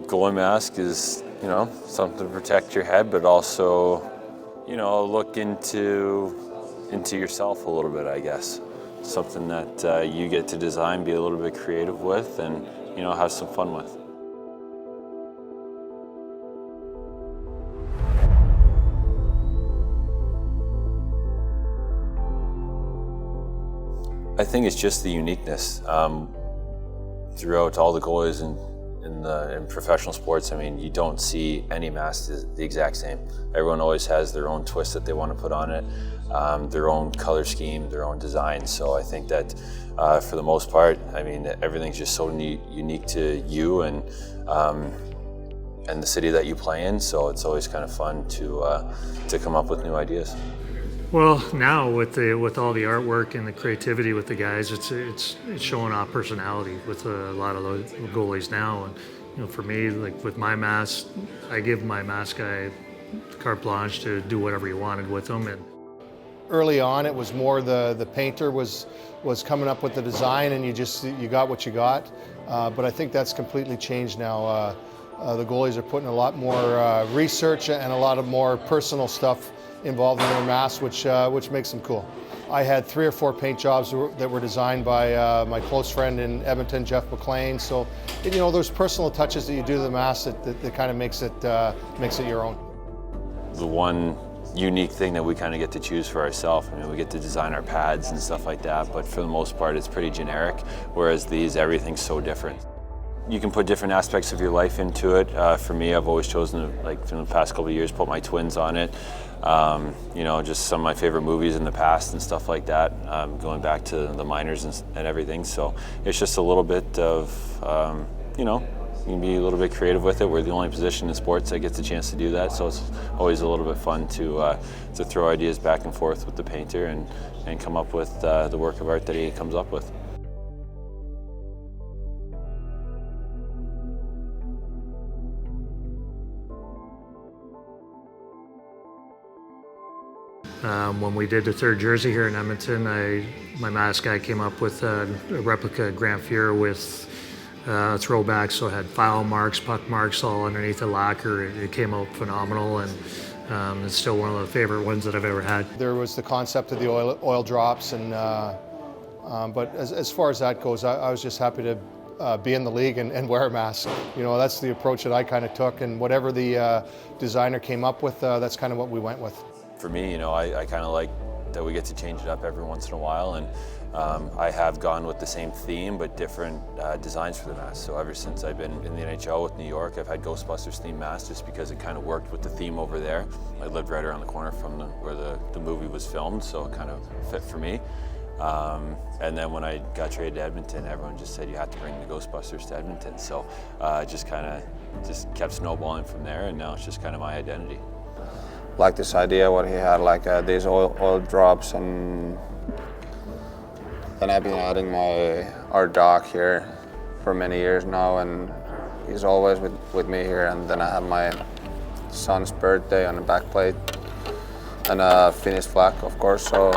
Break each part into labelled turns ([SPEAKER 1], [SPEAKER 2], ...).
[SPEAKER 1] Goalie mask is, something to protect your head, but also, look into yourself a little bit, I guess. Something that you get to design, be a little bit creative with, and, have some fun with. I think it's just the uniqueness throughout all the goalies in professional sports. I mean, you don't see any mask the exact same. Everyone always has their own twist that they want to put on it, their own color scheme, their own design. So I think that for the most part, I mean, everything's just so unique to you and the city that you play in. So it's always kind of fun to come up with new ideas.
[SPEAKER 2] Well, now with all the artwork and the creativity with the guys, it's showing off personality with a lot of the goalies now. And for me, like with my mask, I give my mask guy carte blanche to do whatever he wanted with them. And
[SPEAKER 3] early on, it was more the painter was coming up with the design, and you got what you got. But I think that's completely changed now. The goalies are putting a lot more research and a lot of more personal stuff involved in their masks, which makes them cool. I had 3 or 4 paint jobs that were designed by my close friend in Edmonton, Jeff McLean. So, there's personal touches that you do to the mask that kind of makes it your own.
[SPEAKER 1] The one unique thing that we kind of get to choose for ourselves. I mean, we get to design our pads and stuff like that, but for the most part, it's pretty generic, whereas everything's so different. You can put different aspects of your life into it. For me, I've always chosen to, like, in the past couple of years, put my twins on it. Just some of my favorite movies in the past and stuff like that, going back to the minors and everything. So it's just a little bit of, you can be a little bit creative with it. We're the only position in sports that gets a chance to do that, so it's always a little bit fun to throw ideas back and forth with the painter and come up with the work of art that he comes up with.
[SPEAKER 2] When we did the 3rd jersey here in Edmonton, my mask guy came up with a replica Grand Fear with throwbacks, so it had foul marks, puck marks all underneath the lacquer. It came out phenomenal, and it's still one of the favorite ones that I've ever had.
[SPEAKER 3] There was the concept of the oil drops, and but as far as that goes, I was just happy to be in the league and wear a mask. That's the approach that I kind of took, and whatever the designer came up with, that's kind of what we went with.
[SPEAKER 1] For me, I kind of like that we get to change it up every once in a while, and I have gone with the same theme but different designs for the mask. So ever since I've been in the NHL with New York, I've had Ghostbusters themed masks just because it kind of worked with the theme over there. I lived right around the corner from where the movie was filmed, so it kind of fit for me. And then when I got traded to Edmonton, everyone just said you have to bring the Ghostbusters to Edmonton. So just kept snowballing from there, and now it's just kind of my identity.
[SPEAKER 4] Like this idea what he had, like these oil drops, and then I've been adding my art doc here for many years now, and he's always with me here. And then I have my son's birthday on the back plate and a finished flag, of course, so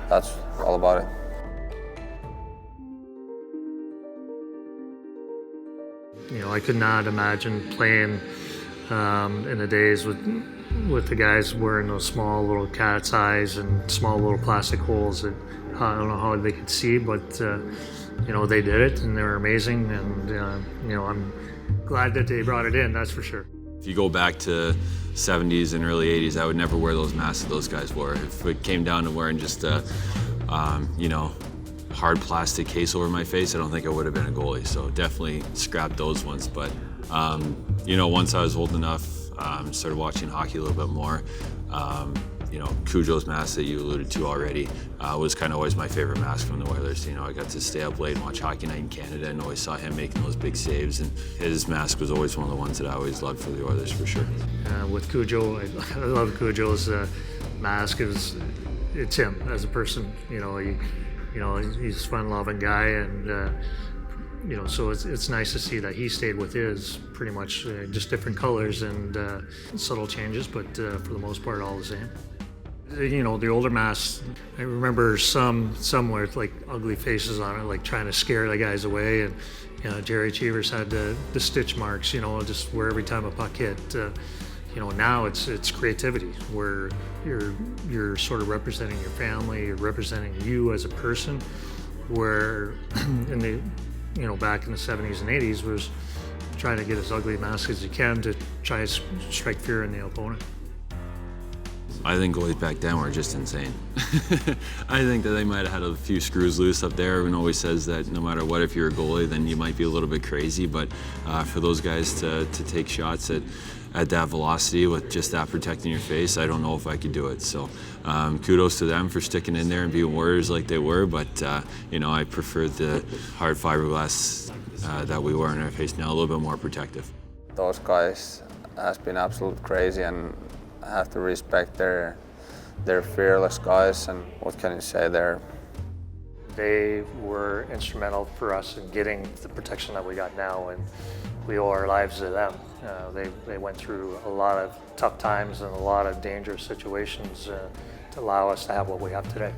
[SPEAKER 4] that's all about it.
[SPEAKER 2] I could not imagine playing in the days with the guys wearing those small little cat's eyes and small little plastic holes that I don't know how they could see, but they did it, and they were amazing, and I'm glad that they brought it in, that's for sure.
[SPEAKER 1] If you go back to 70s and early 80s, I would never wear those masks that those guys wore. If it came down to wearing just a hard plastic case over my face, I don't think I would have been a goalie. So definitely scrapped those ones. But once I was old enough, started watching hockey a little bit more. Cujo's mask that you alluded to already was kind of always my favorite mask from the Oilers. I got to stay up late and watch Hockey Night in Canada and always saw him making those big saves, and his mask was always one of the ones that I always loved for the Oilers, for sure.
[SPEAKER 2] With Cujo, I love Cujo's mask. It's him as a person. He's a fun-loving guy, and so it's nice to see that he stayed with his pretty much just different colors and subtle changes, but for the most part all the same. You know, the older masks, I remember some with like ugly faces on it, like trying to scare the guys away. And you know, Jerry Cheevers had the stitch marks, you know, just where every time a puck hit. You know, now it's creativity, where you're sort of representing your family, you're representing you as a person. Where in the, you know, back in the 70s and 80s was trying to get as ugly a mask as you can to try to strike fear in the opponent.
[SPEAKER 1] I think goalies back then were just insane. I think that they might have had a few screws loose up there. Everyone always says that no matter what, if you're a goalie, then you might be a little bit crazy. But for those guys to take shots at that velocity with just that protecting your face, I don't know if I could do it. So kudos to them for sticking in there and being warriors like they were. But you know, I prefer the hard fiberglass that we wear in our face now, a little bit more protective.
[SPEAKER 4] Those guys has been absolute crazy, and I have to respect their fearless guys. And what can you say there?
[SPEAKER 2] They were instrumental for us in getting the protection that we got now, and we owe our lives to them. They went through a lot of tough times and a lot of dangerous situations to allow us to have what we have today.